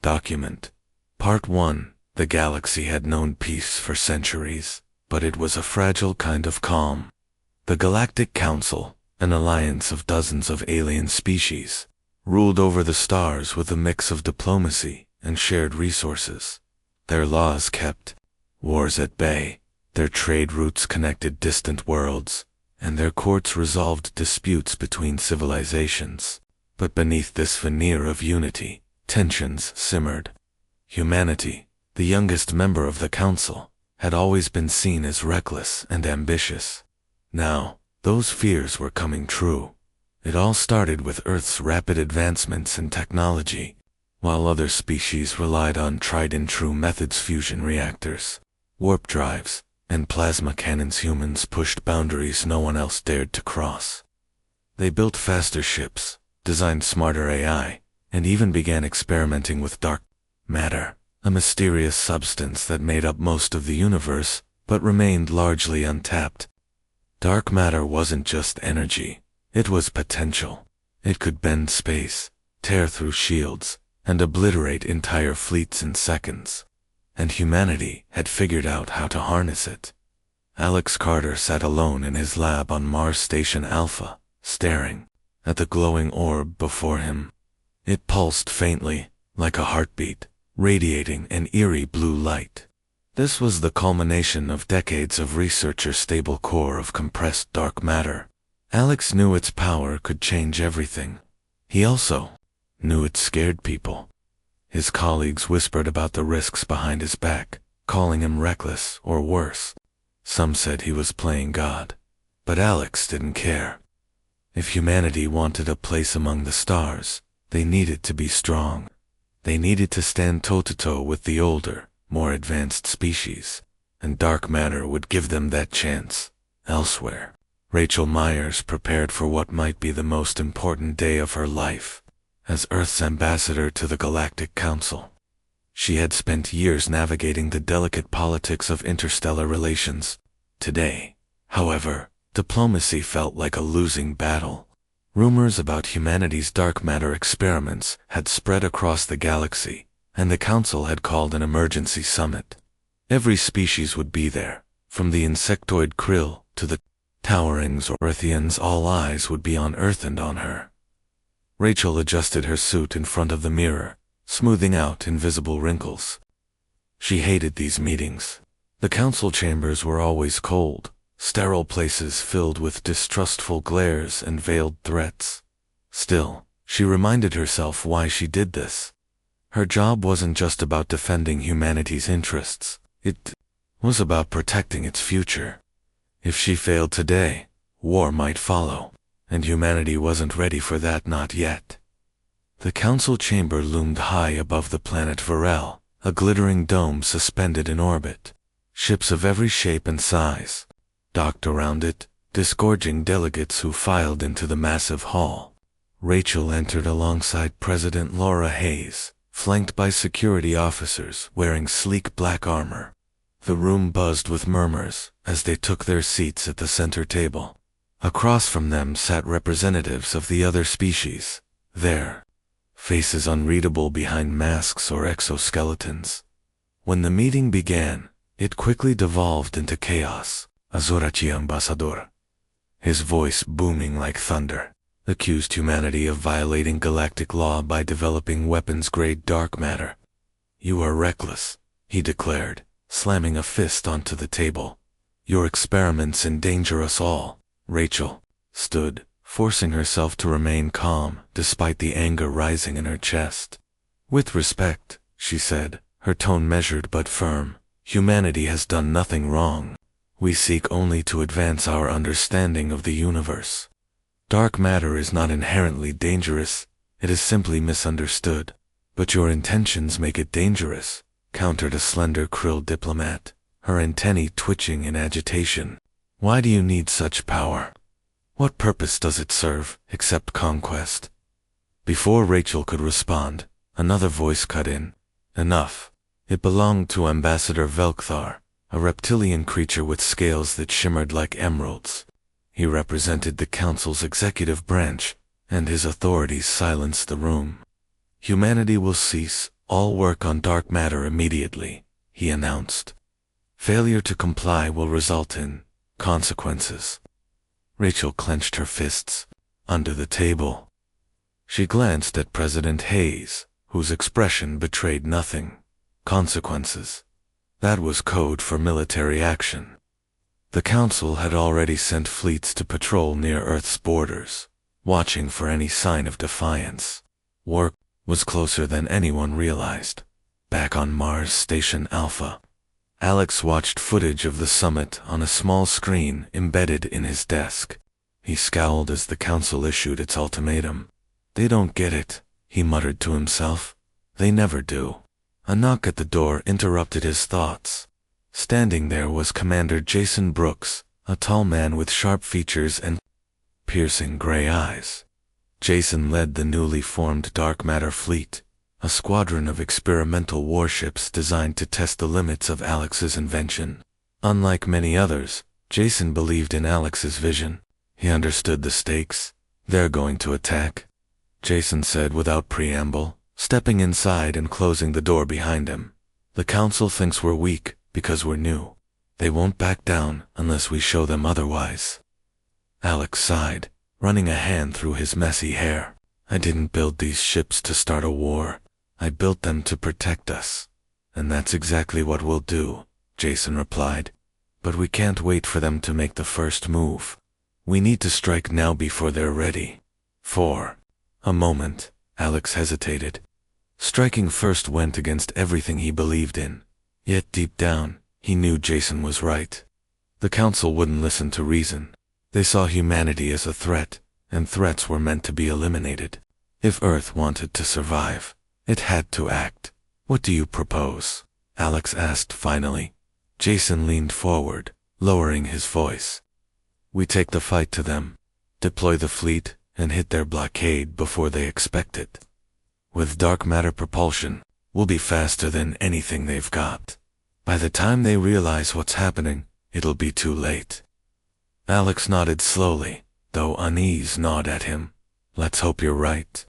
Document. Part 1. The galaxy had known peace for centuries, but it was a fragile kind of calm. The Galactic Council, an alliance of dozens of alien species, ruled over the stars with a mix of diplomacy and shared resources. Their laws kept wars at bay, their trade routes connected distant worlds, and their courts resolved disputes between civilizations. But beneath this veneer of unity, tensions simmered. Humanity, the youngest member of the Council, had always been seen as reckless and ambitious. Now, those fears were coming true. It all started with Earth's rapid advancements in technology, while other species relied on tried-and-true methods: fusion reactors, warp drives, and plasma cannons. Humans pushed boundaries no one else dared to cross. They built faster ships, designed smarter AI, and even began experimenting with dark matter, a mysterious substance that made up most of the universe, but remained largely untapped. Dark matter wasn't just energy, it was potential. It could bend space, tear through shields, and obliterate entire fleets in seconds. And humanity had figured out how to harness it. Alex Carter sat alone in his lab on Mars Station Alpha, staring at the glowing orb before him. It pulsed faintly, like a heartbeat, radiating an eerie blue light. This was the culmination of decades of researchers' stable core of compressed dark matter. Alex knew its power could change everything. He also knew it scared people. His colleagues whispered about the risks behind his back, calling him reckless or worse. Some said he was playing God. But Alex didn't care. If humanity wanted a place among the stars, they needed to be strong. They needed to stand toe-to-toe with the older, more advanced species, and dark matter would give them that chance. Elsewhere, Rachel Myers prepared for what might be the most important day of her life. As Earth's ambassador to the Galactic Council, she had spent years navigating the delicate politics of interstellar relations. Today, however, diplomacy felt like a losing battle. Rumors about humanity's dark matter experiments had spread across the galaxy, and the Council had called an emergency summit. Every species would be there, from the insectoid krill to the towerings or Earthians. All eyes would be on Earth and on her. Rachel adjusted her suit in front of the mirror, smoothing out invisible wrinkles. She hated these meetings. The council chambers were always cold, sterile places filled with distrustful glares and veiled threats. Still, she reminded herself why she did this. Her job wasn't just about defending humanity's interests. It was about protecting its future. If she failed today, war might follow. And humanity wasn't ready for that, not yet. The council chamber loomed high above the planet Varel, a glittering dome suspended in orbit. Ships of every shape and size docked around it, disgorging delegates who filed into the massive hall. Rachel entered alongside President Laura Hayes, flanked by security officers wearing sleek black armor. The room buzzed with murmurs as they took their seats at the center table. Across from them sat representatives of the other species, their faces unreadable behind masks or exoskeletons. When the meeting began, it quickly devolved into chaos. Azorachi Ambassador, his voice booming like thunder, accused humanity of violating galactic law by developing weapons-grade dark matter. "You are reckless," he declared, slamming a fist onto the table. "Your experiments endanger us all." Rachel stood, forcing herself to remain calm despite the anger rising in her chest. "With respect," she said, her tone measured but firm, "humanity has done nothing wrong. We seek only to advance our understanding of the universe. Dark matter is not inherently dangerous, it is simply misunderstood. But your intentions make it dangerous," countered a slender krill diplomat, her antennae twitching in agitation. "Why do you need such power? What purpose does it serve, except conquest?" Before Rachel could respond, another voice cut in. Enough. It belonged to Ambassador Velkthar, a reptilian creature with scales that shimmered like emeralds. He represented the council's executive branch, and his authorities silenced the room. "Humanity will cease All work on dark matter immediately, he announced. Failure to comply will result in consequences. Rachel clenched her fists under the table. She glanced at President Hayes, whose expression betrayed nothing. Consequences. That was code for military action. The Council had already sent fleets to patrol near Earth's borders, watching for any sign of defiance. War was closer than anyone realized. Back on Mars Station Alpha, Alex watched footage of the summit on a small screen embedded in his desk. He scowled as the Council issued its ultimatum. They don't get it, he muttered to himself. They never do. A knock at the door interrupted his thoughts. Standing there was Commander Jason Brooks, a tall man with sharp features and piercing gray eyes. Jason led the newly formed dark matter fleet, a squadron of experimental warships designed to test the limits of Alex's invention. Unlike many others, Jason believed in Alex's vision. He understood the stakes. They're going to attack, Jason said without preamble, stepping inside and closing the door behind him. The Council thinks we're weak because we're new. They won't back down unless we show them otherwise. Alex sighed, running a hand through his messy hair. I didn't build these ships to start a war. I built them to protect us. And that's exactly what we'll do, Jason replied. But we can't wait for them to make the first move. We need to strike now before they're ready. For a moment, Alex hesitated. Striking first went against everything he believed in. Yet deep down, he knew Jason was right. The Council wouldn't listen to reason. They saw humanity as a threat, and threats were meant to be eliminated. If Earth wanted to survive, it had to act. What do you propose? Alex asked finally. Jason leaned forward, lowering his voice. We take the fight to them, deploy the fleet, and hit their blockade before they expect it. With dark matter propulsion, we'll be faster than anything they've got. By the time they realize what's happening, it'll be too late. Alex nodded slowly, though unease gnawed at him. Let's hope you're right.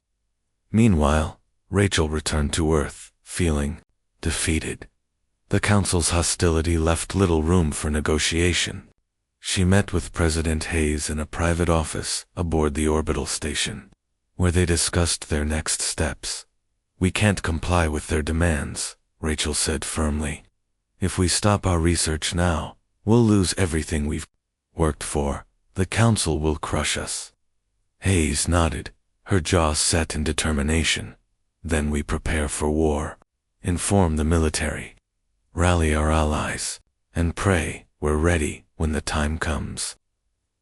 Meanwhile, Rachel returned to Earth, feeling defeated. The Council's hostility left little room for negotiation. She met with President Hayes in a private office aboard the orbital station, where they discussed their next steps. We can't comply with their demands, Rachel said firmly. If we stop our research now, we'll lose everything we've worked for. The Council will crush us. Hayes nodded, her jaw set in determination. Then we prepare for war. Inform the military. Rally our allies. And pray we're ready when the time comes.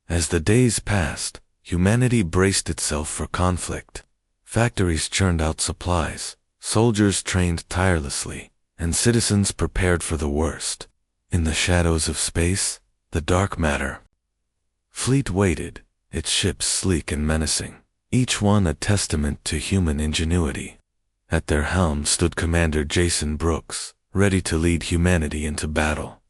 As the days passed, humanity braced itself for conflict. Factories churned out supplies, soldiers trained tirelessly, and citizens prepared for the worst. In the shadows of space, the dark matter fleet waited, its ships sleek and menacing, each one a testament to human ingenuity. At their helm stood Commander Jason Brooks, ready to lead humanity into battle.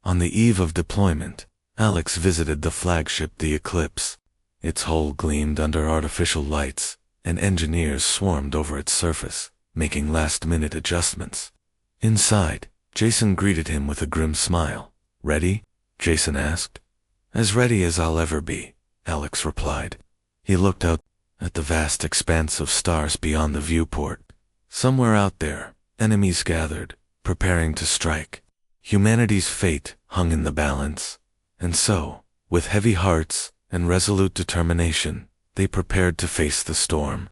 On the eve of deployment, Alex visited the flagship the Eclipse. Its hull gleamed under artificial lights, and engineers swarmed over its surface, making last-minute adjustments. Inside, Jason greeted him with a grim smile. Ready? Jason asked. As ready as I'll ever be, Alex replied. He looked out at the vast expanse of stars beyond the viewport. Somewhere out there, enemies gathered, preparing to strike. Humanity's fate hung in the balance. And so, with heavy hearts and resolute determination, they prepared to face the storm.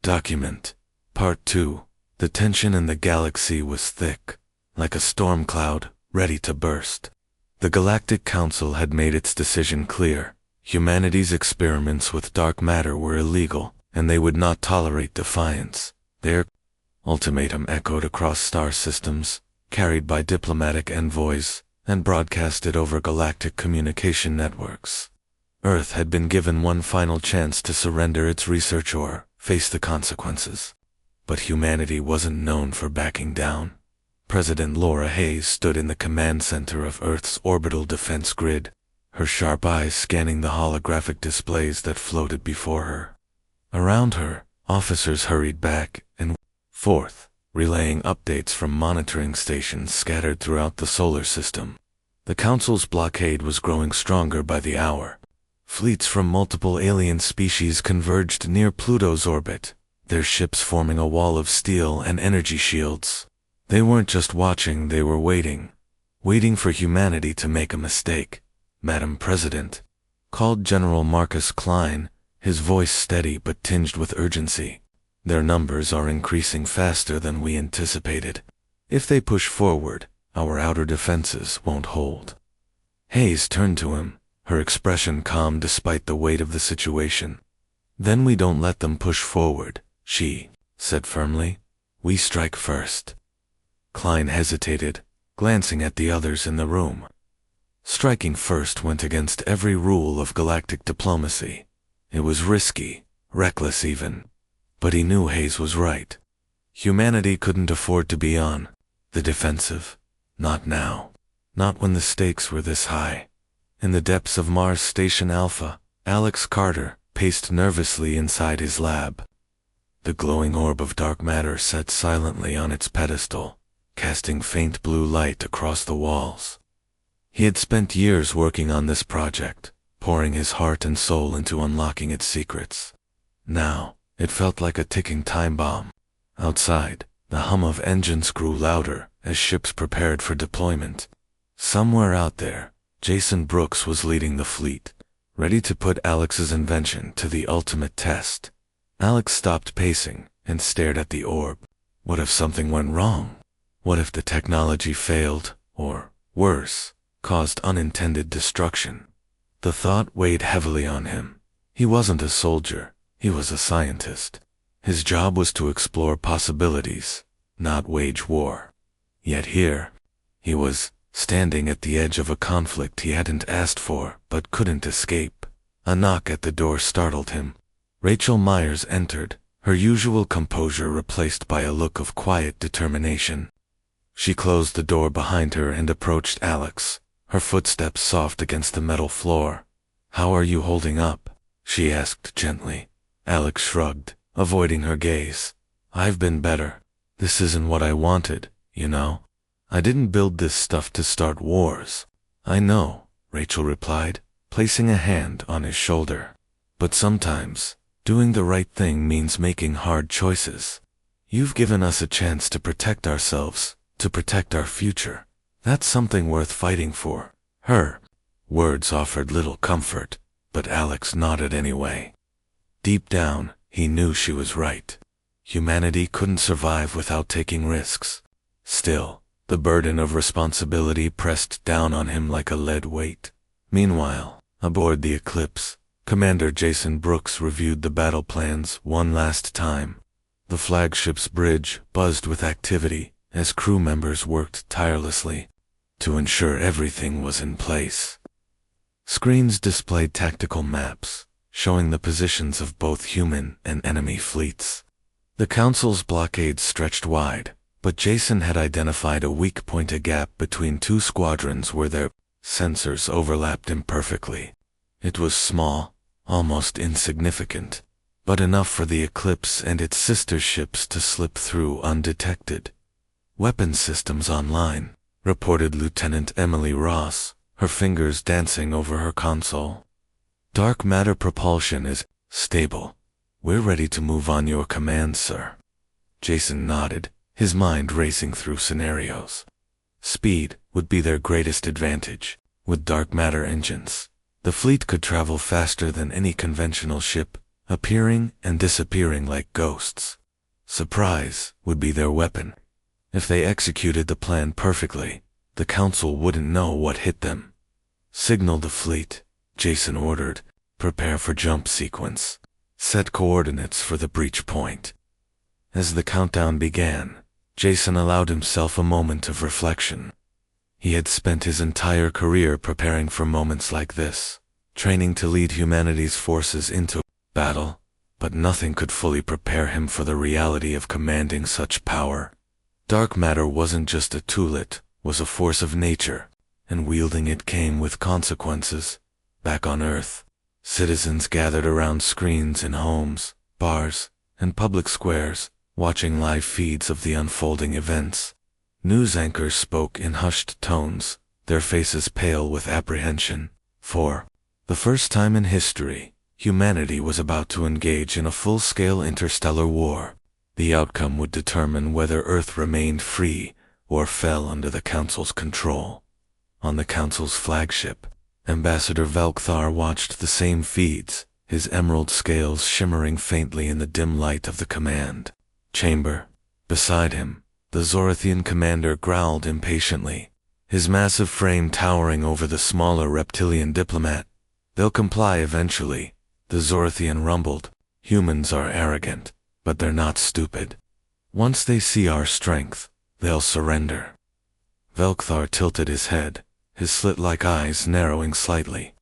Document. Part 2. The tension in the galaxy was thick, like a storm cloud, ready to burst. The Galactic Council had made its decision clear. Humanity's experiments with dark matter were illegal, and they would not tolerate defiance. Their ultimatum echoed across star systems, carried by diplomatic envoys, and broadcasted over galactic communication networks. Earth had been given one final chance to surrender its research or face the consequences. But humanity wasn't known for backing down. President Laura Hayes stood in the command center of Earth's orbital defense grid, her sharp eyes scanning the holographic displays that floated before her. Around her, officers hurried back and forth, relaying updates from monitoring stations scattered throughout the solar system. The Council's blockade was growing stronger by the hour. Fleets from multiple alien species converged near Pluto's orbit, their ships forming a wall of steel and energy shields. They weren't just watching, they were waiting. Waiting for humanity to make a mistake. "Madam President," called General Marcus Klein, his voice steady but tinged with urgency. "Their numbers are increasing faster than we anticipated. If they push forward, our outer defenses won't hold." Hayes turned to him, her expression calm despite the weight of the situation. "Then we don't let them push forward," she said firmly. "We strike first." Klein hesitated, glancing at the others in the room. Striking first went against every rule of galactic diplomacy. It was risky, reckless even. But he knew Hayes was right. Humanity couldn't afford to be on the defensive. Not now. Not when the stakes were this high. In the depths of Mars Station Alpha, Alex Carter paced nervously inside his lab. The glowing orb of dark matter sat silently on its pedestal, casting faint blue light across the walls. He had spent years working on this project, pouring his heart and soul into unlocking its secrets. Now, it felt like a ticking time bomb. Outside, the hum of engines grew louder as ships prepared for deployment. Somewhere out there, Jason Brooks was leading the fleet, ready to put Alex's invention to the ultimate test. Alex stopped pacing and stared at the orb. What if something went wrong? What if the technology failed, or, worse, caused unintended destruction? The thought weighed heavily on him. He wasn't a soldier, he was a scientist. His job was to explore possibilities, not wage war. Yet here, he was standing at the edge of a conflict he hadn't asked for but couldn't escape. A knock at the door startled him. Rachel Myers entered, her usual composure replaced by a look of quiet determination. She closed the door behind her and approached Alex, her footsteps soft against the metal floor. "How are you holding up?" she asked gently. Alex shrugged, avoiding her gaze. "I've been better. This isn't what I wanted, you know. I didn't build this stuff to start wars." "I know," Rachel replied, placing a hand on his shoulder. "But sometimes, doing the right thing means making hard choices. You've given us a chance to protect ourselves, to protect our future. That's something worth fighting for." Her words offered little comfort, but Alex nodded anyway. Deep down, he knew she was right. Humanity couldn't survive without taking risks. Still, the burden of responsibility pressed down on him like a lead weight. Meanwhile, aboard the Eclipse, Commander Jason Brooks reviewed the battle plans one last time. The flagship's bridge buzzed with activity as crew members worked tirelessly to ensure everything was in place. Screens displayed tactical maps, showing the positions of both human and enemy fleets. The Council's blockade stretched wide, but Jason had identified a weak point, a gap between two squadrons where their sensors overlapped imperfectly. It was small, almost insignificant, but enough for the Eclipse and its sister ships to slip through undetected. "Weapon systems online," reported Lieutenant Emily Ross, her fingers dancing over her console. "Dark matter propulsion is stable. We're ready to move on your command, sir." Jason nodded, his mind racing through scenarios. Speed would be their greatest advantage. With dark matter engines, the fleet could travel faster than any conventional ship, appearing and disappearing like ghosts. Surprise would be their weapon. If they executed the plan perfectly, the Council wouldn't know what hit them. "Signal the fleet," Jason ordered. "Prepare for jump sequence. Set coordinates for the breach point." As the countdown began, Jason allowed himself a moment of reflection. He had spent his entire career preparing for moments like this, training to lead humanity's forces into battle, but nothing could fully prepare him for the reality of commanding such power. Dark matter wasn't just a tool, it was a force of nature, and wielding it came with consequences. Back on Earth, citizens gathered around screens in homes, bars, and public squares, watching live feeds of the unfolding events. News anchors spoke in hushed tones, their faces pale with apprehension. For the first time in history, humanity was about to engage in a full-scale interstellar war. The outcome would determine whether Earth remained free or fell under the Council's control. On the Council's flagship, Ambassador Velkthar watched the same feeds, his emerald scales shimmering faintly in the dim light of the command chamber. Beside him, the Zorathian commander growled impatiently, his massive frame towering over the smaller reptilian diplomat. "They'll comply eventually," the Zorathian rumbled. "Humans are arrogant, but they're not stupid. Once they see our strength, they'll surrender." Velkthar tilted his head, his slit-like eyes narrowing slightly.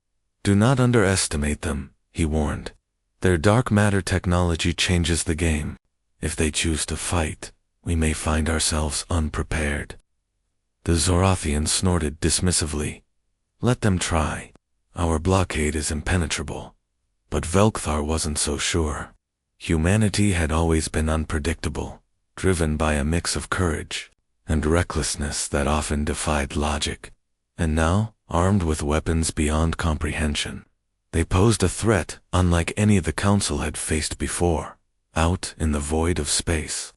"Do not underestimate them," he warned. "Their dark matter technology changes the game. If they choose to fight, we may find ourselves unprepared." The Zorathian snorted dismissively. "Let them try. Our blockade is impenetrable." But Velkthar wasn't so sure. Humanity had always been unpredictable, driven by a mix of courage and recklessness that often defied logic. And now, armed with weapons beyond comprehension, they posed a threat unlike any the Council had faced before. Out in the void of space,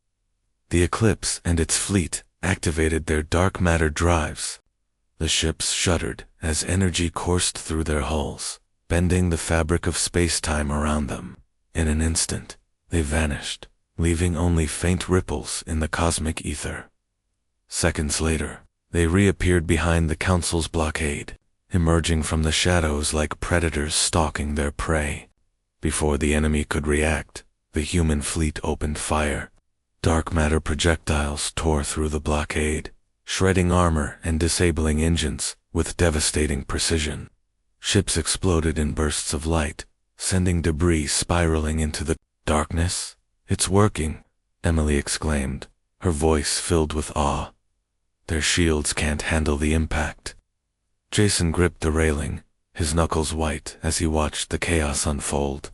the Eclipse and its fleet activated their dark matter drives. The ships shuddered as energy coursed through their hulls, bending the fabric of space-time around them. In an instant, they vanished, leaving only faint ripples in the cosmic ether. Seconds later, they reappeared behind the Council's blockade, emerging from the shadows like predators stalking their prey. Before the enemy could react, the human fleet opened fire. Dark matter projectiles tore through the blockade, shredding armor and disabling engines with devastating precision. Ships exploded in bursts of light, sending debris spiraling into the darkness. "It's working," Emily exclaimed, her voice filled with awe. "Their shields can't handle the impact." Jason gripped the railing, his knuckles white as he watched the chaos unfold.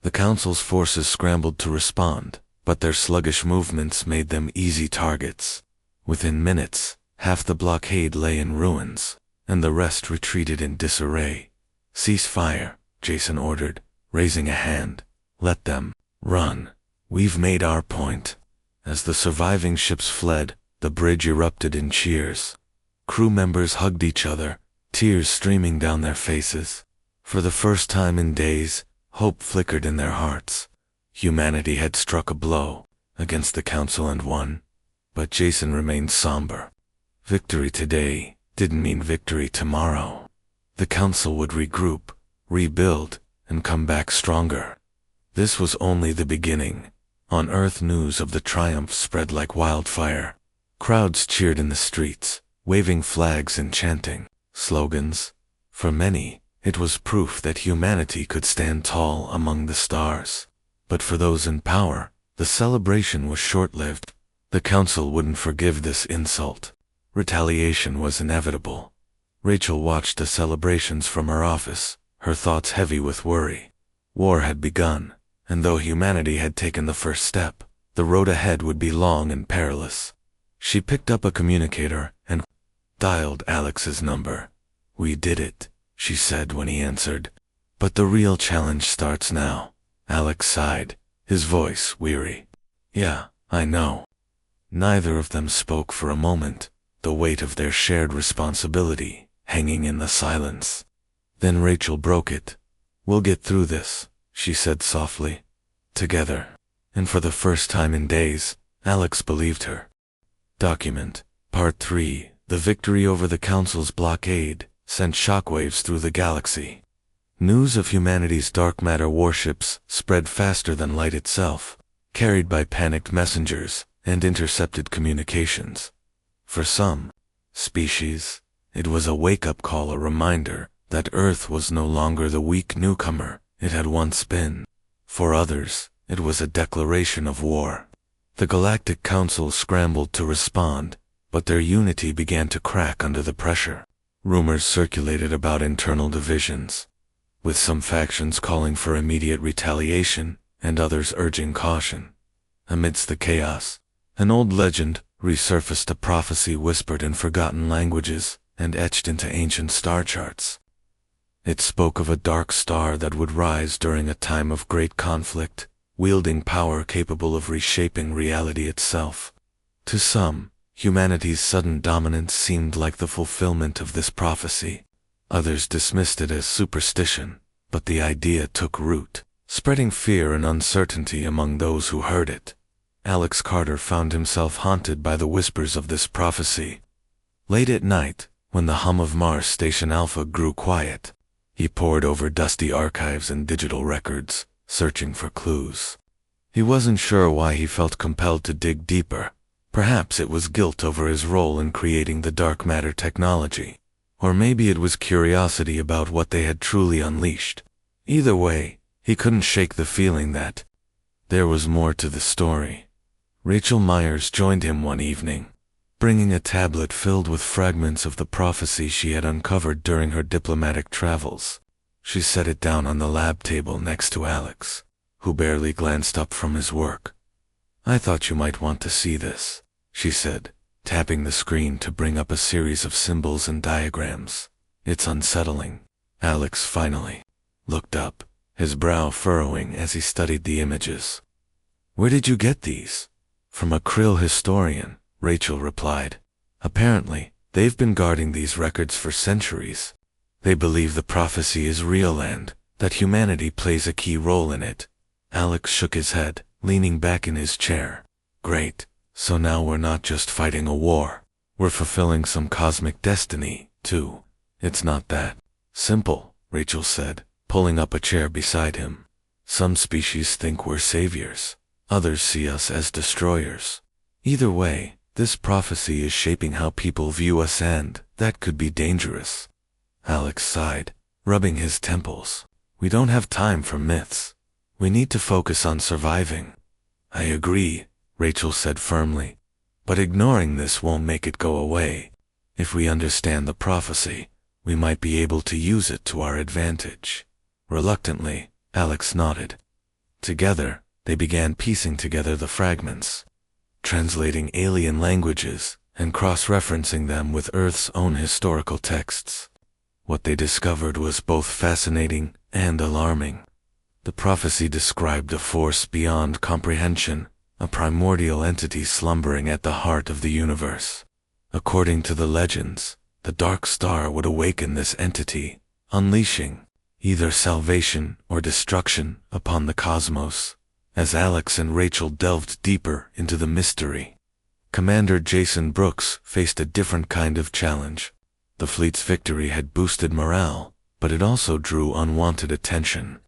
The Council's forces scrambled to respond, but their sluggish movements made them easy targets. Within minutes, half the blockade lay in ruins, and the rest retreated in disarray. "Cease fire," Jason ordered, raising a hand. "Let them run. We've made our point." As the surviving ships fled, the bridge erupted in cheers. Crew members hugged each other, tears streaming down their faces. For the first time in days, hope flickered in their hearts. Humanity had struck a blow against the Council and won. But Jason remained somber. Victory today didn't mean victory tomorrow. The Council would regroup, rebuild, and come back stronger. This was only the beginning. On Earth, news of the triumph spread like wildfire. Crowds cheered in the streets, waving flags and chanting slogans. For many, it was proof that humanity could stand tall among the stars. But for those in power, the celebration was short-lived. The Council wouldn't forgive this insult. Retaliation was inevitable. Rachel watched the celebrations from her office, her thoughts heavy with worry. War had begun, and though humanity had taken the first step, the road ahead would be long and perilous. She picked up a communicator and dialed Alex's number. "We did it," she said when he answered. "But the real challenge starts now." Alex sighed, his voice weary. "Yeah, I know." Neither of them spoke for a moment, the weight of their shared responsibility hanging in the silence. Then Rachel broke it. "We'll get through this," she said softly. "Together." And for the first time in days, Alex believed her. Document Part 3. The victory over the Council's blockade sent shockwaves through the galaxy. News of humanity's dark matter warships spread faster than light itself, carried by panicked messengers and intercepted communications. For some species, it was a wake-up call, a reminder that Earth was no longer the weak newcomer it had once been. For others, it was a declaration of war. The Galactic Council scrambled to respond, but their unity began to crack under the pressure. Rumors circulated about internal divisions, with some factions calling for immediate retaliation and others urging caution. Amidst the chaos, an old legend resurfaced, a prophecy whispered in forgotten languages and etched into ancient star charts. It spoke of a dark star that would rise during a time of great conflict, wielding power capable of reshaping reality itself. To some, humanity's sudden dominance seemed like the fulfillment of this prophecy. Others dismissed it as superstition, but the idea took root, spreading fear and uncertainty among those who heard it. Alex Carter found himself haunted by the whispers of this prophecy. Late at night, when the hum of Mars Station Alpha grew quiet, he pored over dusty archives and digital records, searching for clues. He wasn't sure why he felt compelled to dig deeper. Perhaps it was guilt over his role in creating the dark matter technology, or maybe it was curiosity about what they had truly unleashed. Either way, he couldn't shake the feeling that there was more to the story. Rachel Myers joined him one evening, bringing a tablet filled with fragments of the prophecy she had uncovered during her diplomatic travels. She set it down on the lab table next to Alex, who barely glanced up from his work. "I thought you might want to see this," she said, tapping the screen to bring up a series of symbols and diagrams. "It's unsettling." Alex finally looked up, his brow furrowing as he studied the images. "Where did you get these?" "From a Krill historian," Rachel replied. "Apparently, they've been guarding these records for centuries. They believe the prophecy is real and that humanity plays a key role in it." Alex shook his head, leaning back in his chair. "Great, so now we're not just fighting a war. We're fulfilling some cosmic destiny, too." "It's not that simple," Rachel said, pulling up a chair beside him. "Some species think we're saviors. Others see us as destroyers. Either way, this prophecy is shaping how people view us, and that could be dangerous." Alex sighed, rubbing his temples. "We don't have time for myths. We need to focus on surviving." "I agree," Rachel said firmly. "But ignoring this won't make it go away. If we understand the prophecy, we might be able to use it to our advantage." Reluctantly, Alex nodded. Together, they began piecing together the fragments, translating alien languages and cross-referencing them with Earth's own historical texts. What they discovered was both fascinating and alarming. The prophecy described a force beyond comprehension, a primordial entity slumbering at the heart of the universe. According to the legends, the dark star would awaken this entity, unleashing either salvation or destruction upon the cosmos. As Alex and Rachel delved deeper into the mystery, Commander Jason Brooks faced a different kind of challenge. The fleet's victory had boosted morale, but it also drew unwanted attention.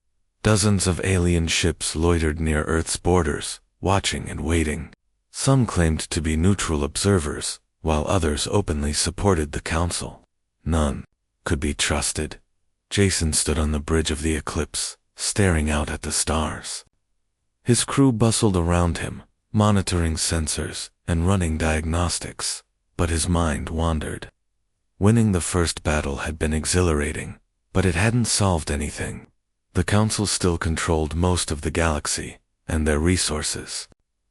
Dozens of alien ships loitered near Earth's borders, watching and waiting. Some claimed to be neutral observers, while others openly supported the Council. None could be trusted. Jason stood on the bridge of the Eclipse, staring out at the stars. His crew bustled around him, monitoring sensors and running diagnostics, but his mind wandered. Winning the first battle had been exhilarating, but it hadn't solved anything. The Council still controlled most of the galaxy, and their resources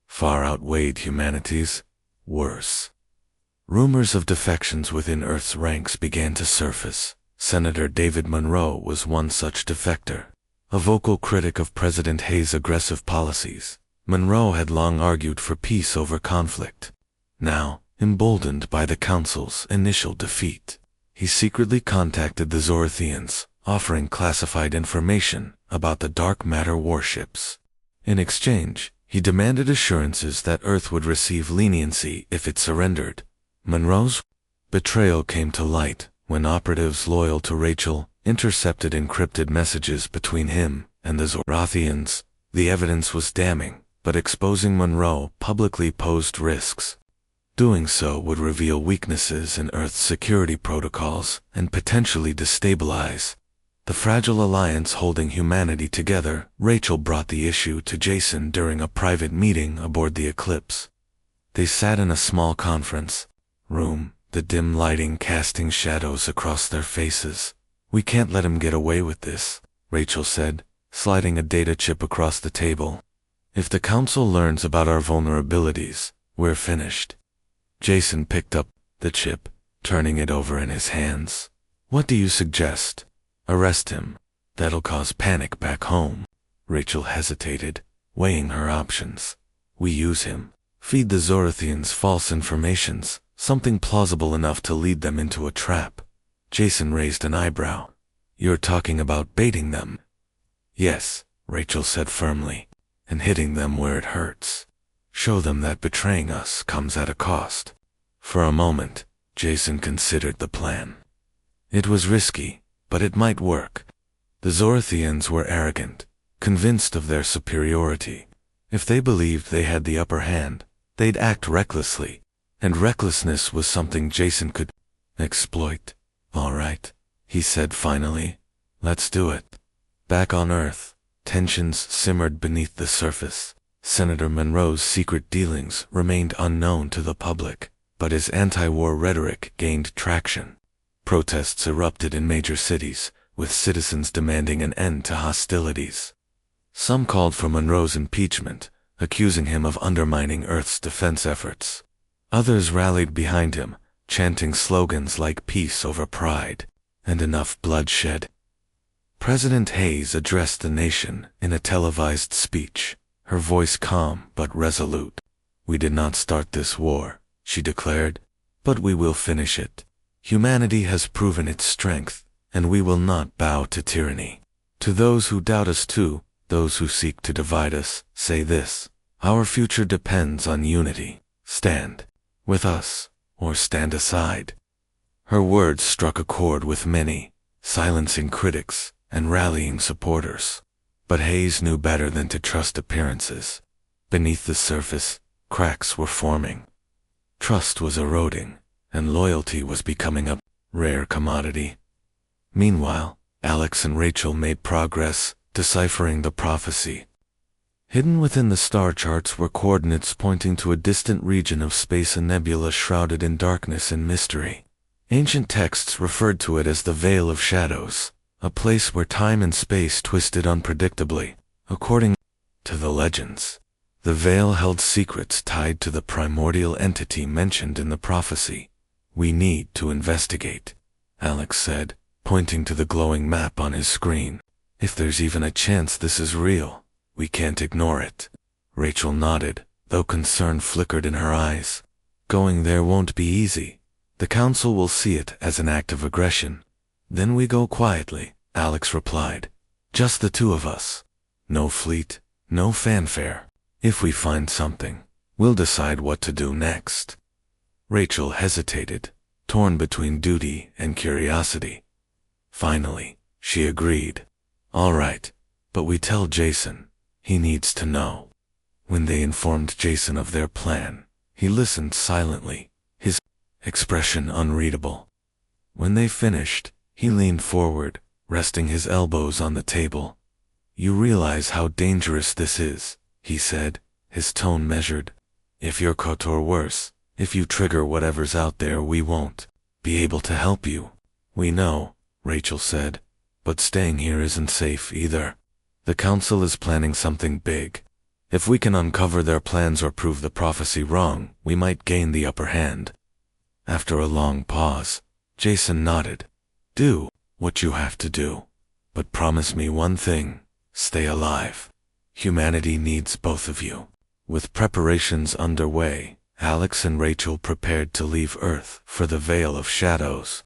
far outweighed humanity's. Worse, rumors of defections within Earth's ranks began to surface. Senator David Monroe was one such defector. A vocal critic of President Hayes' aggressive policies, Monroe had long argued for peace over conflict. Now, emboldened by the Council's initial defeat, he secretly contacted the Zorathians, offering classified information about the dark matter warships. In exchange, he demanded assurances that Earth would receive leniency if it surrendered. Monroe's betrayal came to light when operatives loyal to Rachel intercepted encrypted messages between him and the Zorathians. The evidence was damning, but exposing Monroe publicly posed risks. Doing so would reveal weaknesses in Earth's security protocols and potentially destabilize the fragile alliance holding humanity together. Rachel brought the issue to Jason during a private meeting aboard the Eclipse. They sat in a small conference room, the dim lighting casting shadows across their faces. "We can't let him get away with this," Rachel said, sliding a data chip across the table. If the Council learns about our vulnerabilities, we're finished. Jason picked up the chip, turning it over in his hands. What do you suggest? Arrest him. That'll cause panic back home. Rachel hesitated, weighing her options. We use him. Feed the Zorathians false informations, something plausible enough to lead them into a trap. Jason raised an eyebrow. You're talking about baiting them? Yes, Rachel said firmly, and hitting them where it hurts. Show them that betraying us comes at a cost. For a moment, Jason considered the plan. It was risky, but it might work. The Zorathians were arrogant, convinced of their superiority. If they believed they had the upper hand, they'd act recklessly, and recklessness was something Jason could exploit. All right, he said finally. Let's do it. Back on Earth, tensions simmered beneath the surface. Senator Monroe's secret dealings remained unknown to the public, but his anti-war rhetoric gained traction. Protests erupted in major cities, with citizens demanding an end to hostilities. Some called for Monroe's impeachment, accusing him of undermining Earth's defense efforts. Others rallied behind him, chanting slogans like peace over pride, and enough bloodshed. President Hayes addressed the nation in a televised speech, her voice calm but resolute. We did not start this war, she declared, but we will finish it. Humanity has proven its strength, and we will not bow to tyranny. To those who doubt us too, those who seek to divide us, say this: our future depends on unity. Stand with us, or stand aside. Her words struck a chord with many, silencing critics and rallying supporters. But Hayes knew better than to trust appearances. Beneath the surface, cracks were forming. Trust was eroding, and loyalty was becoming a rare commodity. Meanwhile, Alex and Rachel made progress, deciphering the prophecy. Hidden within the star charts were coordinates pointing to a distant region of space, a nebula shrouded in darkness and mystery. Ancient texts referred to it as the Veil of Shadows, a place where time and space twisted unpredictably. According to the legends, the veil held secrets tied to the primordial entity mentioned in the prophecy. We need to investigate, Alex said, pointing to the glowing map on his screen. If there's even a chance this is real, we can't ignore it. Rachel nodded, though concern flickered in her eyes. Going there won't be easy. The Council will see it as an act of aggression. Then we go quietly, Alex replied. Just the two of us. No fleet, no fanfare. If we find something, we'll decide what to do next. Rachel hesitated, torn between duty and curiosity. Finally, she agreed. All right, but we tell Jason. He needs to know. When they informed Jason of their plan, he listened silently, his expression unreadable. When they finished, he leaned forward, resting his elbows on the table. You realize how dangerous this is, he said, his tone measured. If you're caught or worse, if you trigger whatever's out there, we won't be able to help you. We know, Rachel said, but staying here isn't safe either. The Council is planning something big. If we can uncover their plans or prove the prophecy wrong, we might gain the upper hand. After a long pause, Jason nodded. Do what you have to do. But promise me one thing. Stay alive. Humanity needs both of you. With preparations underway, Alex and Rachel prepared to leave Earth for the Veil of Shadows.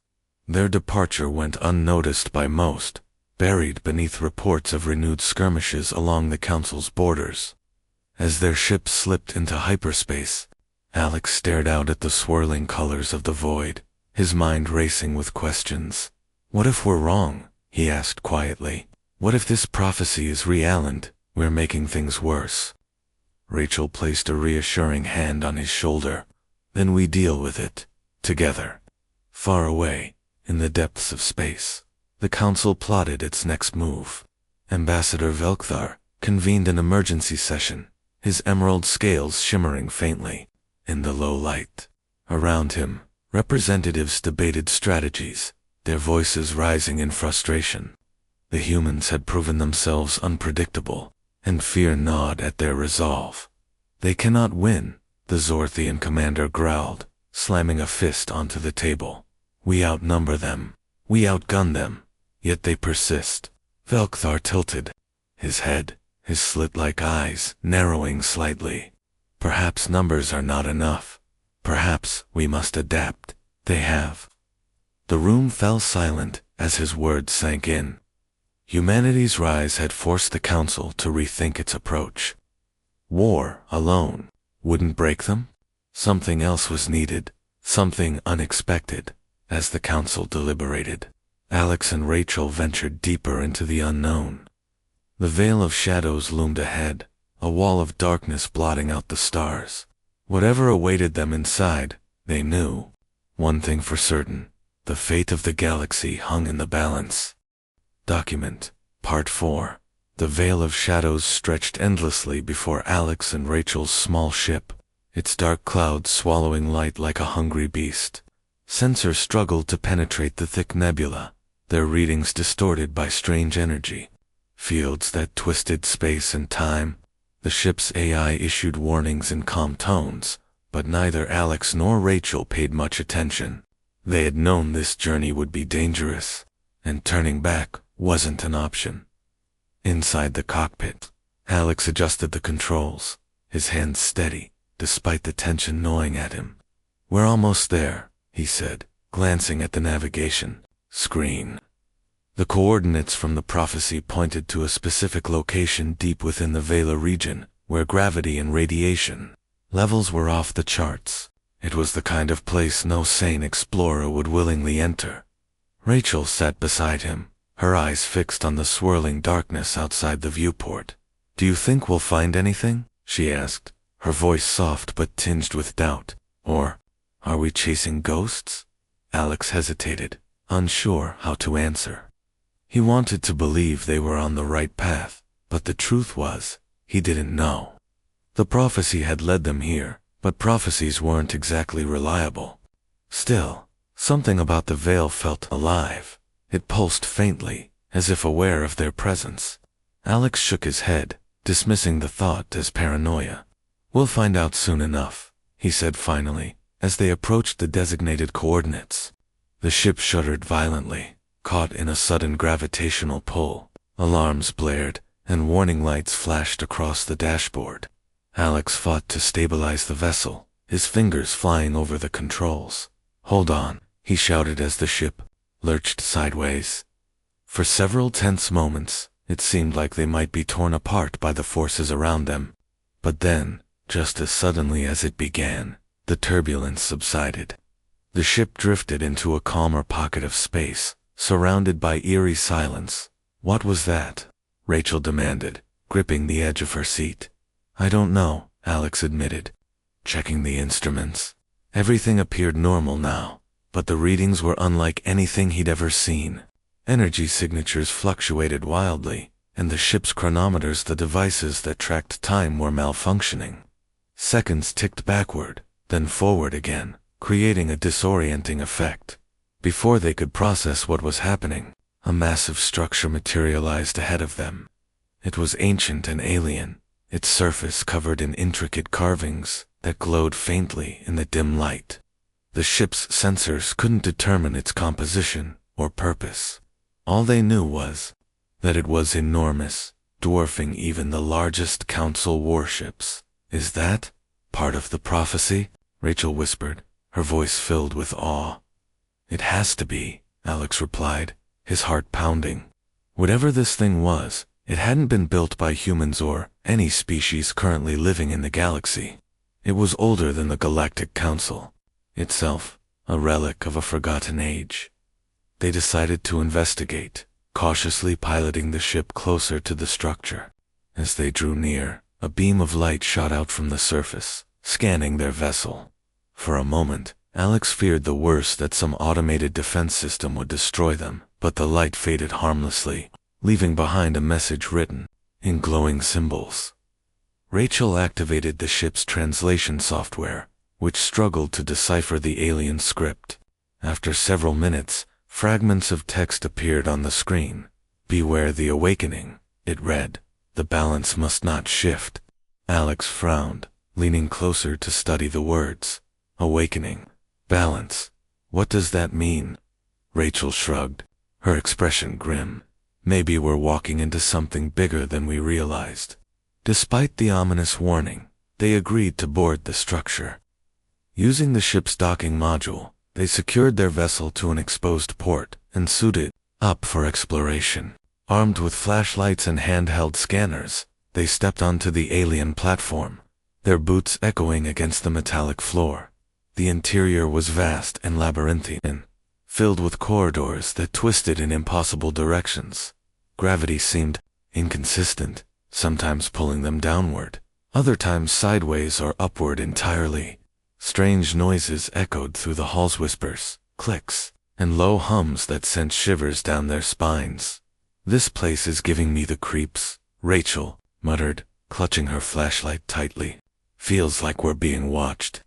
Their departure went unnoticed by most, buried beneath reports of renewed skirmishes along the Council's borders. As their ship slipped into hyperspace, Alex stared out at the swirling colors of the void, his mind racing with questions. What if we're wrong? He asked quietly. What if this prophecy is real and we're making things worse? Rachel placed a reassuring hand on his shoulder. Then we deal with it, together. Far away, in the depths of space, the Council plotted its next move. Ambassador Velkthar convened an emergency session, his emerald scales shimmering faintly in the low light. Around him, representatives debated strategies, their voices rising in frustration. The humans had proven themselves unpredictable, and fear gnawed at their resolve. They cannot win, the Zorthian commander growled, slamming a fist onto the table. We outnumber them. We outgun them. Yet they persist. Velkthar tilted. His head, his slit-like eyes, narrowing slightly. Perhaps numbers are not enough. Perhaps we must adapt. They have. The room fell silent as his words sank in. Humanity's rise had forced the Council to rethink its approach. War, alone, wouldn't break them? Something else was needed, something unexpected. As the Council deliberated, Alex and Rachel ventured deeper into the unknown. The veil of shadows loomed ahead, a wall of darkness blotting out the stars. Whatever awaited them inside, they knew. One thing for certain, the fate of the galaxy hung in the balance. Document, Part 4. The veil of shadows stretched endlessly before Alex and Rachel's small ship, its dark clouds swallowing light like a hungry beast. Sensors struggled to penetrate the thick nebula, their readings distorted by strange energy. Fields that twisted space and time. The ship's AI issued warnings in calm tones, but neither Alex nor Rachel paid much attention. They had known this journey would be dangerous, and turning back wasn't an option. Inside the cockpit, Alex adjusted the controls, his hands steady, despite the tension gnawing at him. We're almost there, he said, glancing at the navigation screen. The coordinates from the prophecy pointed to a specific location deep within the Vela region, where gravity and radiation levels were off the charts. It was the kind of place no sane explorer would willingly enter. Rachel sat beside him, her eyes fixed on the swirling darkness outside the viewport. Do you think we'll find anything? She asked, her voice soft but tinged with doubt. Or, are we chasing ghosts? Alex hesitated, unsure how to answer. He wanted to believe they were on the right path, but the truth was, he didn't know. The prophecy had led them here, but prophecies weren't exactly reliable. Still, something about the veil felt alive. It pulsed faintly, as if aware of their presence. Alex shook his head, dismissing the thought as paranoia. We'll find out soon enough, he said finally, as they approached the designated coordinates. The ship shuddered violently, caught in a sudden gravitational pull. Alarms blared, and warning lights flashed across the dashboard. Alex fought to stabilize the vessel, his fingers flying over the controls. Hold on, he shouted as the ship lurched sideways. For several tense moments, it seemed like they might be torn apart by the forces around them. But then, just as suddenly as it began, the turbulence subsided. The ship drifted into a calmer pocket of space, surrounded by eerie silence. What was that? Rachel demanded, gripping the edge of her seat. I don't know, Alex admitted, checking the instruments. Everything appeared normal now, but the readings were unlike anything he'd ever seen. Energy signatures fluctuated wildly, and the ship's chronometers, the devices that tracked time, were malfunctioning. Seconds ticked backward, then forward again, creating a disorienting effect. Before they could process what was happening, a massive structure materialized ahead of them. It was ancient and alien, its surface covered in intricate carvings that glowed faintly in the dim light. The ship's sensors couldn't determine its composition or purpose. All they knew was that it was enormous, dwarfing even the largest Council warships. Is that part of the prophecy? Rachel whispered, her voice filled with awe. It has to be, Alex replied, his heart pounding. Whatever this thing was, it hadn't been built by humans or any species currently living in the galaxy. It was older than the Galactic Council itself, a relic of a forgotten age. They decided to investigate, cautiously piloting the ship closer to the structure. As they drew near, a beam of light shot out from the surface, scanning their vessel. For a moment, Alex feared the worst, that some automated defense system would destroy them, but the light faded harmlessly, leaving behind a message written in glowing symbols. Rachel activated the ship's translation software, which struggled to decipher the alien script. After several minutes, fragments of text appeared on the screen. Beware the awakening, it read. The balance must not shift. Alex frowned, leaning closer to study the words. Awakening. Balance. What does that mean? Rachel shrugged, her expression grim. Maybe we're walking into something bigger than we realized. Despite the ominous warning, they agreed to board the structure. Using the ship's docking module, they secured their vessel to an exposed port and suited up for exploration. Armed with flashlights and handheld scanners, they stepped onto the alien platform, their boots echoing against the metallic floor. The interior was vast and labyrinthine, filled with corridors that twisted in impossible directions. Gravity seemed inconsistent, sometimes pulling them downward, other times sideways or upward entirely. Strange noises echoed through the hall's, whispers, clicks, and low hums that sent shivers down their spines. "This place is giving me the creeps," Rachel muttered, clutching her flashlight tightly. "Feels like we're being watched."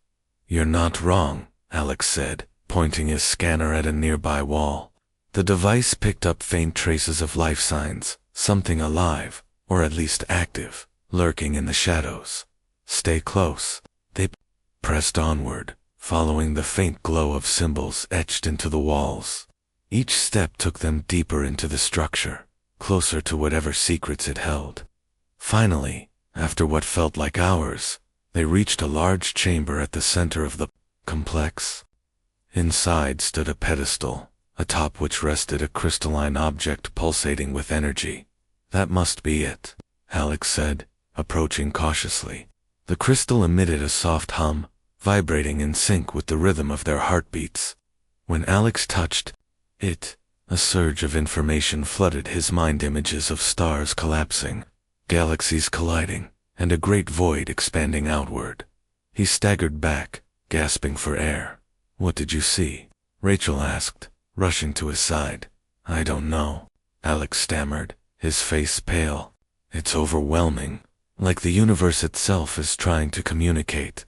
"You're not wrong," Alex said, pointing his scanner at a nearby wall. The device picked up faint traces of life signs, something alive, or at least active, lurking in the shadows. "Stay close." They pressed onward, following the faint glow of symbols etched into the walls. Each step took them deeper into the structure, closer to whatever secrets it held. Finally, after what felt like hours, they reached a large chamber at the center of the complex. Inside stood a pedestal, atop which rested a crystalline object pulsating with energy. "That must be it," Alex said, approaching cautiously. The crystal emitted a soft hum, vibrating in sync with the rhythm of their heartbeats. When Alex touched it, a surge of information flooded his mind, images of stars collapsing, galaxies colliding, and a great void expanding outward. He staggered back, gasping for air. "What did you see?" Rachel asked, rushing to his side. "I don't know," Alex stammered, his face pale. "It's overwhelming, like the universe itself is trying to communicate."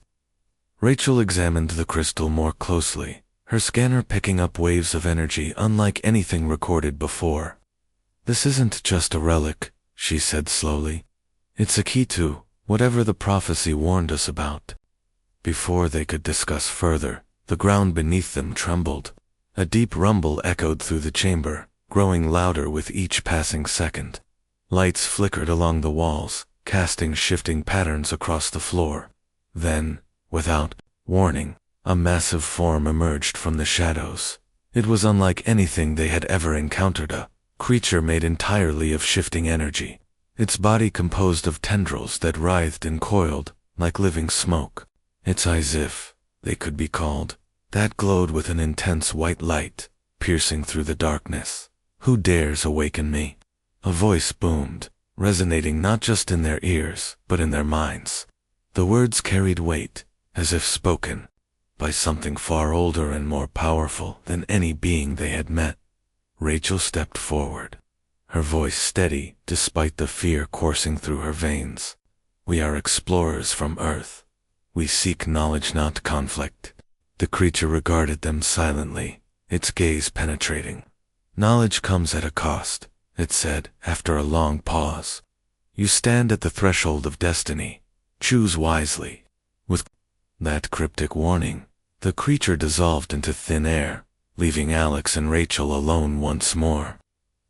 Rachel examined the crystal more closely, her scanner picking up waves of energy unlike anything recorded before. "This isn't just a relic," she said slowly. "It's a key to whatever the prophecy warned us about." Before they could discuss further, the ground beneath them trembled. A deep rumble echoed through the chamber, growing louder with each passing second. Lights flickered along the walls, casting shifting patterns across the floor. Then, without warning, a massive form emerged from the shadows. It was unlike anything they had ever encountered, a creature made entirely of shifting energy, its body composed of tendrils that writhed and coiled, like living smoke. Its eyes, if they could be called, that glowed with an intense white light, piercing through the darkness. "Who dares awaken me?" A voice boomed, resonating not just in their ears, but in their minds. The words carried weight, as if spoken by something far older and more powerful than any being they had met. Rachel stepped forward, her voice steady despite the fear coursing through her veins. "We are explorers from Earth. We seek knowledge, not conflict." The creature regarded them silently, its gaze penetrating. "Knowledge comes at a cost," it said after a long pause. "You stand at the threshold of destiny. Choose wisely." With that cryptic warning, the creature dissolved into thin air, leaving Alex and Rachel alone once more.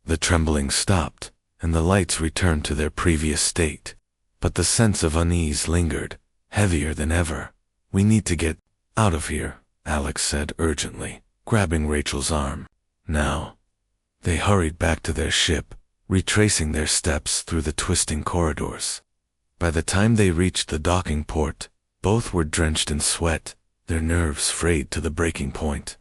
The trembling stopped, and the lights returned to their previous state. But the sense of unease lingered, heavier than ever. "We need to get out of here," Alex said urgently, grabbing Rachel's arm. "Now." They hurried back to their ship, retracing their steps through the twisting corridors. By the time they reached the docking port, both were drenched in sweat, their nerves frayed to the breaking point.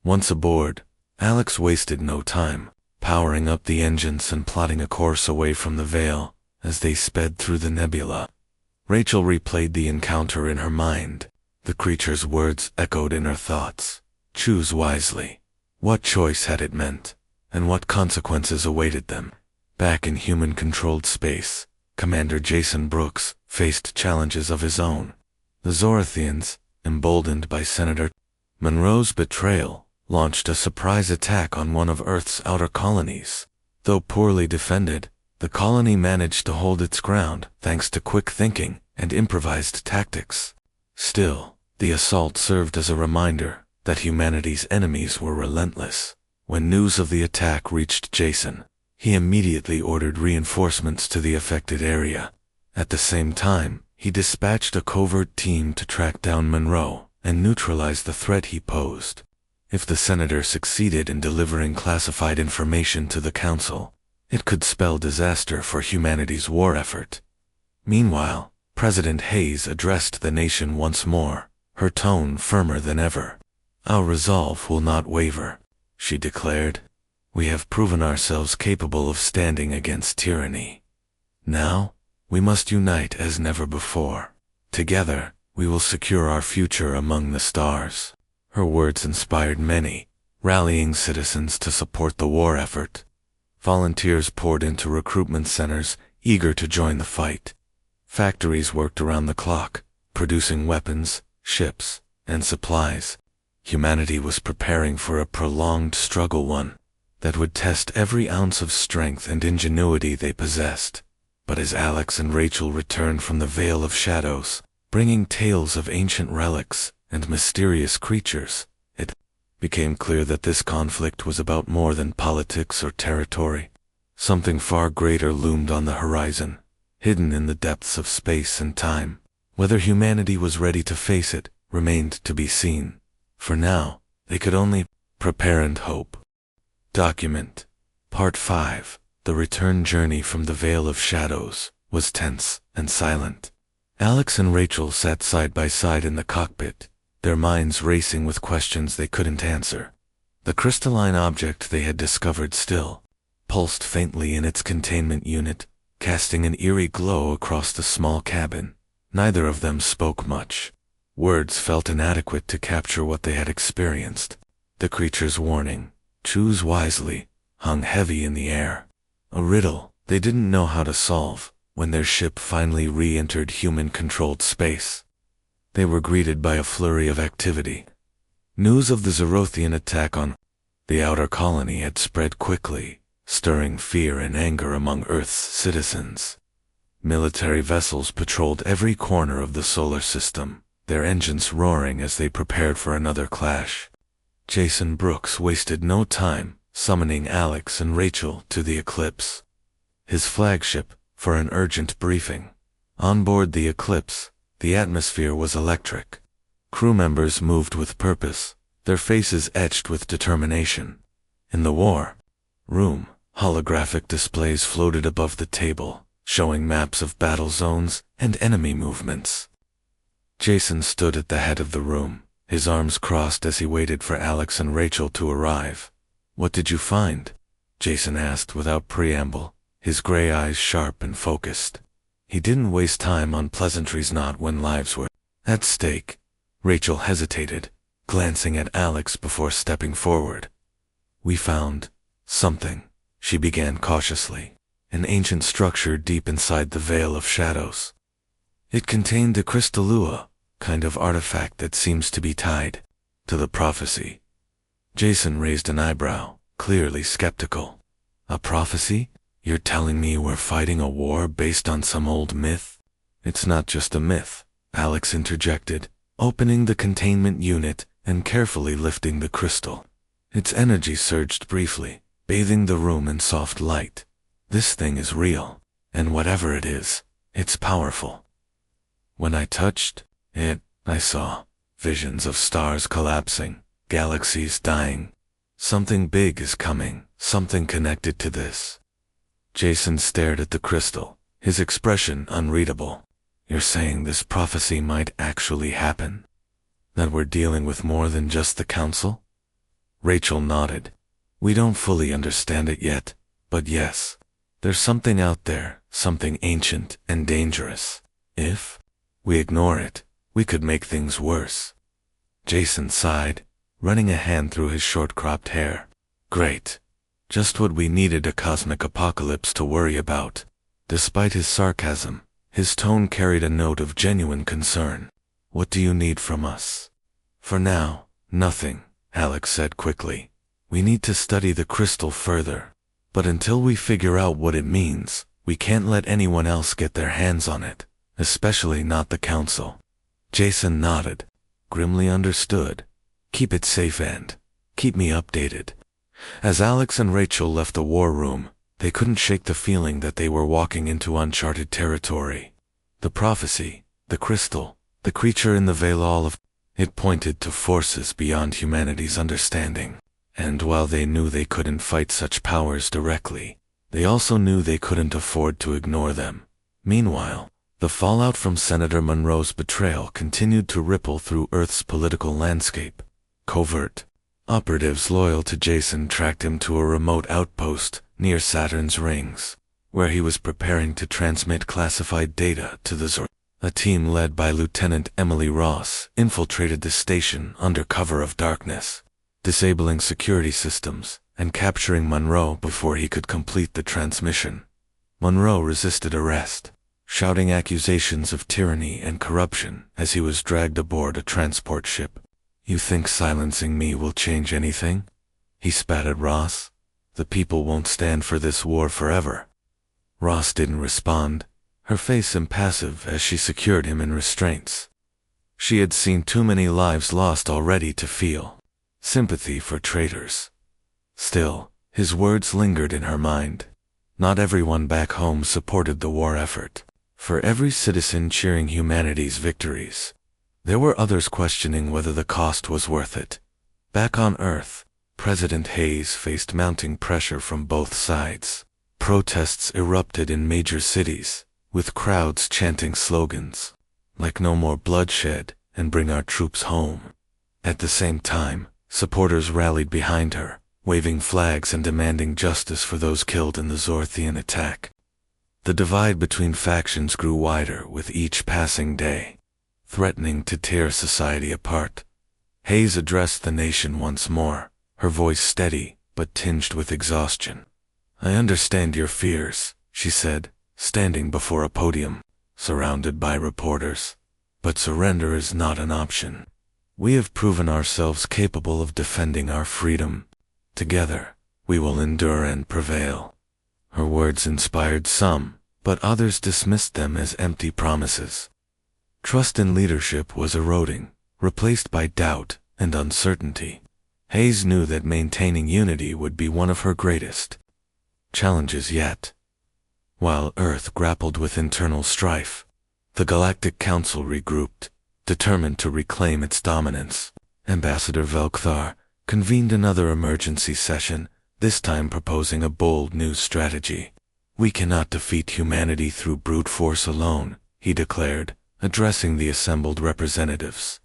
Once aboard, Alex wasted no time, powering up the engines and plotting a course away from the veil as they sped through the nebula. Rachel replayed the encounter in her mind. The creature's words echoed in her thoughts. Choose wisely. What choice had it meant, and what consequences awaited them? Back in human-controlled space, Commander Jason Brooks faced challenges of his own. The Zorathians, emboldened by Senator Monroe's betrayal, launched a surprise attack on one of Earth's outer colonies. Though poorly defended, The colony managed to hold its ground thanks to quick thinking and improvised tactics. Still, the assault served as a reminder that humanity's enemies were relentless. When news of the attack reached Jason, he immediately ordered reinforcements to the affected area. At the same time, he dispatched a covert team to track down Monroe and neutralize the threat he posed. If the senator succeeded in delivering classified information to the council, it could spell disaster for humanity's war effort. Meanwhile, President Hayes addressed the nation once more, her tone firmer than ever. "Our resolve will not waver," she declared. "We have proven ourselves capable of standing against tyranny. Now, we must unite as never before. Together, we will secure our future among the stars." Her words inspired many, rallying citizens to support the war effort. Volunteers poured into recruitment centers, eager to join the fight. Factories worked around the clock, producing weapons, ships, and supplies. Humanity was preparing for a prolonged struggle, one that would test every ounce of strength and ingenuity they possessed. But as Alex and Rachel returned from the Veil of Shadows, bringing tales of ancient relics and mysterious creatures, it became clear that this conflict was about more than politics or territory. Something far greater loomed on the horizon, hidden in the depths of space and time. Whether humanity was ready to face it remained to be seen. For now, they could only prepare and hope. Document. Part 5. The return journey from the Veil of Shadows was tense and silent. Alex and Rachel sat side by side in the cockpit, their minds racing with questions they couldn't answer. The crystalline object they had discovered still pulsed faintly in its containment unit, casting an eerie glow across the small cabin. Neither of them spoke much. Words felt inadequate to capture what they had experienced. The creature's warning, "Choose wisely," hung heavy in the air. A riddle they didn't know how to solve when their ship finally re-entered human-controlled space. They were greeted by a flurry of activity. News of the Zerothian attack on the outer colony had spread quickly, stirring fear and anger among Earth's citizens. Military vessels patrolled every corner of the solar system, their engines roaring as they prepared for another clash. Jason Brooks wasted no time summoning Alex and Rachel to the Eclipse, his flagship, for an urgent briefing. On board the Eclipse, the atmosphere was electric. Crew members moved with purpose, their faces etched with determination. In the war room, holographic displays floated above the table, showing maps of battle zones and enemy movements. Jason stood at the head of the room, his arms crossed as he waited for Alex and Rachel to arrive. "What did you find?" Jason asked without preamble, his gray eyes sharp and focused. He didn't waste time on pleasantries, not when lives were at stake. Rachel hesitated, glancing at Alex before stepping forward. "We found something," she began cautiously. "An ancient structure deep inside the Veil of Shadows. It contained a crystallua, kind of artifact that seems to be tied to the prophecy." Jason raised an eyebrow, clearly skeptical. "A prophecy? You're telling me we're fighting a war based on some old myth?" "It's not just a myth," Alex interjected, opening the containment unit and carefully lifting the crystal. Its energy surged briefly, bathing the room in soft light. "This thing is real, and whatever it is, it's powerful. When I touched it, I saw visions of stars collapsing, galaxies dying. Something big is coming, something connected to this." Jason stared at the crystal, his expression unreadable. "You're saying this prophecy might actually happen? That we're dealing with more than just the council?" Rachel nodded. "We don't fully understand it yet, but yes, there's something out there, something ancient and dangerous. If we ignore it, we could make things worse." Jason sighed, running a hand through his short-cropped hair. "Great. Just what we needed, a cosmic apocalypse to worry about." Despite his sarcasm, his tone carried a note of genuine concern. "What do you need from us?" "For now, nothing," Alex said quickly. "We need to study the crystal further. But until we figure out what it means, We can't let anyone else get their hands on it, especially not the Council. Jason nodded, grimly understood. Keep it safe and keep me updated. As Alex and Rachel left the war room, they couldn't shake the feeling that they were walking into uncharted territory. The prophecy, the crystal, the creature in the veil, all of it pointed to forces beyond humanity's understanding. And while they knew they couldn't fight such powers directly, they also knew they couldn't afford to ignore them. Meanwhile, the fallout from Senator Monroe's betrayal continued to ripple through Earth's political landscape. Covert operatives loyal to Jason tracked him to a remote outpost near Saturn's rings, where he was preparing to transmit classified data to the Zor. A team led by Lieutenant Emily Ross infiltrated the station under cover of darkness, disabling security systems and capturing Monroe before he could complete the transmission. Monroe resisted arrest, shouting accusations of tyranny and corruption as he was dragged aboard a transport ship. "You think silencing me will change anything?" he spat at Ross. "The people won't stand for this war forever." Ross didn't respond, her face impassive as she secured him in restraints. She had seen too many lives lost already to feel sympathy for traitors. Still, his words lingered in her mind. Not everyone back home supported the war effort. For every citizen cheering humanity's victories, there were others questioning whether the cost was worth it. Back on Earth, President Hayes faced mounting pressure from both sides. Protests erupted in major cities, with crowds chanting slogans like "No more bloodshed" and "Bring our troops home." At the same time, supporters rallied behind her, waving flags and demanding justice for those killed in the Zorthian attack. The divide between factions grew wider with each passing day, threatening to tear society apart. Hayes addressed the nation once more, her voice steady but tinged with exhaustion. "I understand your fears," she said, standing before a podium, surrounded by reporters. "But surrender is not an option. We have proven ourselves capable of defending our freedom. Together, we will endure and prevail." Her words inspired some, but others dismissed them as empty promises. Trust in leadership was eroding, replaced by doubt and uncertainty. Hayes knew that maintaining unity would be one of her greatest challenges yet. While Earth grappled with internal strife, the Galactic Council regrouped, determined to reclaim its dominance. Ambassador Velkthar convened another emergency session, this time proposing a bold new strategy. "We cannot defeat humanity through brute force alone," he declared, addressing the assembled representatives.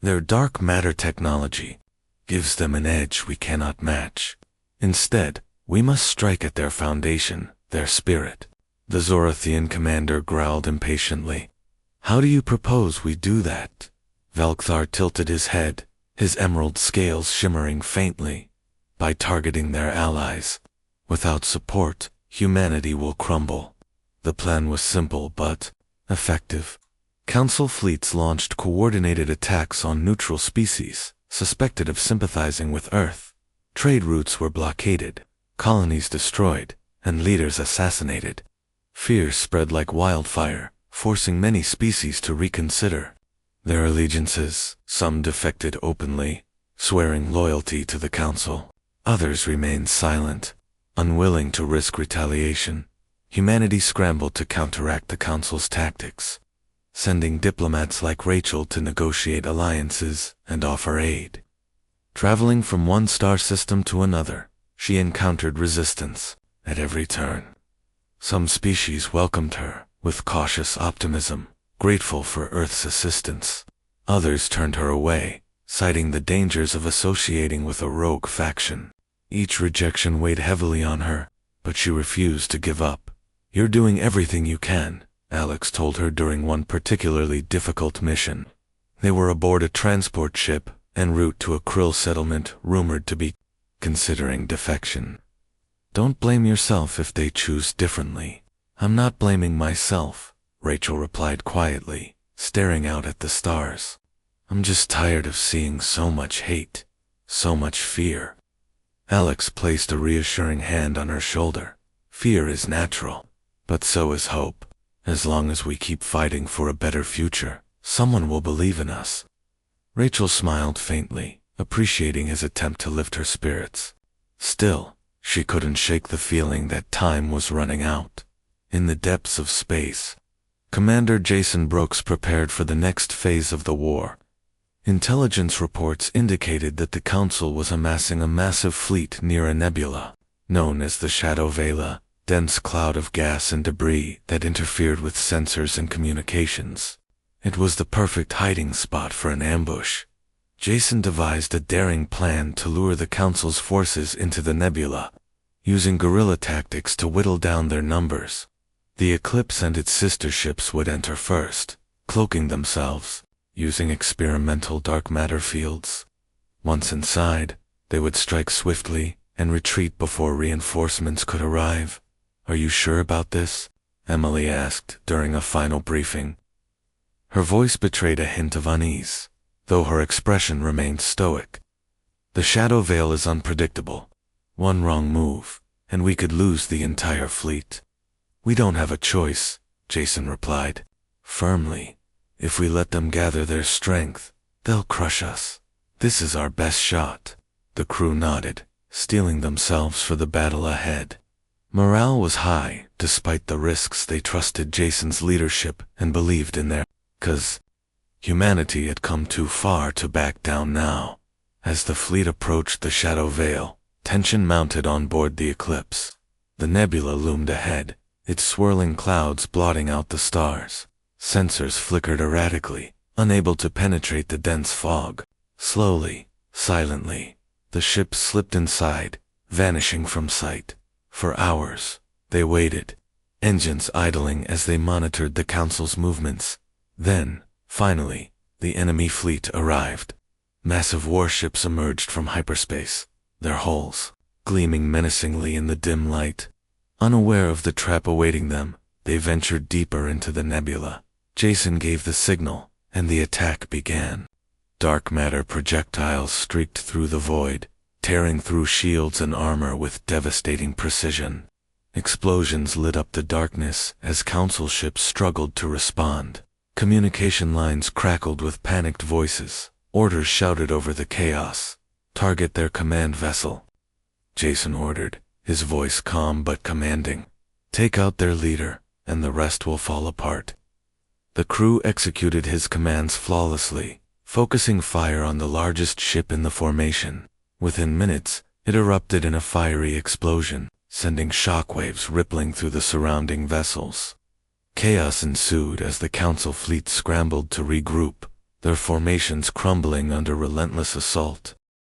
"Their dark matter technology gives them an edge we cannot match. Instead, we must strike at their foundation, their spirit." The Zorothian commander growled impatiently. "How do you propose we do that?" Velkthar tilted his head, his emerald scales shimmering faintly. "By targeting their allies. Without support, humanity will crumble." The plan was simple but effective. Council fleets launched coordinated attacks on neutral species suspected of sympathizing with Earth. Trade routes were blockaded, colonies destroyed, and leaders assassinated. Fear spread like wildfire, forcing many species to reconsider their allegiances. Some defected openly, swearing loyalty to the Council. Others remained silent, unwilling to risk retaliation. Humanity scrambled to counteract the Council's tactics, sending diplomats like Rachel to negotiate alliances and offer aid. Traveling from one star system to another, she encountered resistance at every turn. Some species welcomed her with cautious optimism, grateful for Earth's assistance. Others turned her away, citing the dangers of associating with a rogue faction. Each rejection weighed heavily on her, but she refused to give up. "You're doing everything you can," Alex told her during one particularly difficult mission. They were aboard a transport ship en route to a Krill settlement rumored to be considering defection. "Don't blame yourself if they choose differently." "I'm not blaming myself," Rachel replied quietly, staring out at the stars. "I'm just tired of seeing so much hate, so much fear." Alex placed a reassuring hand on her shoulder. "Fear is natural, But so is hope. As long as we keep fighting for a better future, someone will believe in us. Rachel smiled faintly, appreciating his attempt to lift her spirits. Still, she couldn't shake the feeling that time was running out. In the depths of space, Commander Jason Brooks prepared for the next phase of the war. Intelligence reports indicated that the Council was amassing a massive fleet near a nebula, known as the Shadow Veil, dense cloud of gas and debris that interfered with sensors and communications. It was the perfect hiding spot for an ambush. Jason devised a daring plan to lure the Council's forces into the nebula, using guerrilla tactics to whittle down their numbers. The Eclipse and its sister ships would enter first, cloaking themselves, using experimental dark matter fields. Once inside, they would strike swiftly and retreat before reinforcements could arrive. "Are you sure about this?" Emily asked during a final briefing. Her voice betrayed a hint of unease, though her expression remained stoic. "The Shadow Veil is unpredictable. One wrong move, and we could lose the entire fleet." "We don't have a choice," Jason replied, firmly. "If we let them gather their strength, they'll crush us. This is our best shot." The crew nodded, steeling themselves for the battle ahead. Morale was high, despite the risks. They trusted Jason's leadership and believed in their cause. Humanity had come too far to back down now. As the fleet approached the Shadow Veil, tension mounted on board the Eclipse. The nebula loomed ahead, its swirling clouds blotting out the stars. Sensors flickered erratically, unable to penetrate the dense fog. Slowly, silently, the ships slipped inside, vanishing from sight. For hours, they waited, engines idling as they monitored the Council's movements. Then, finally, the enemy fleet arrived. Massive warships emerged from hyperspace, their hulls gleaming menacingly in the dim light. Unaware of the trap awaiting them, they ventured deeper into the nebula. Jason gave the signal, and the attack began. Dark matter projectiles streaked through the void, tearing through shields and armor with devastating precision. Explosions lit up the darkness as Council ships struggled to respond. Communication lines crackled with panicked voices. Orders shouted over the chaos. "Target their command vessel," Jason ordered, his voice calm but commanding. "Take out their leader, and the rest will fall apart." The crew executed his commands flawlessly, focusing fire on the largest ship in the formation. Within minutes, it erupted in a fiery explosion, sending shockwaves rippling through the surrounding vessels. Chaos ensued as the Council fleet scrambled to regroup, their formations crumbling under relentless assault.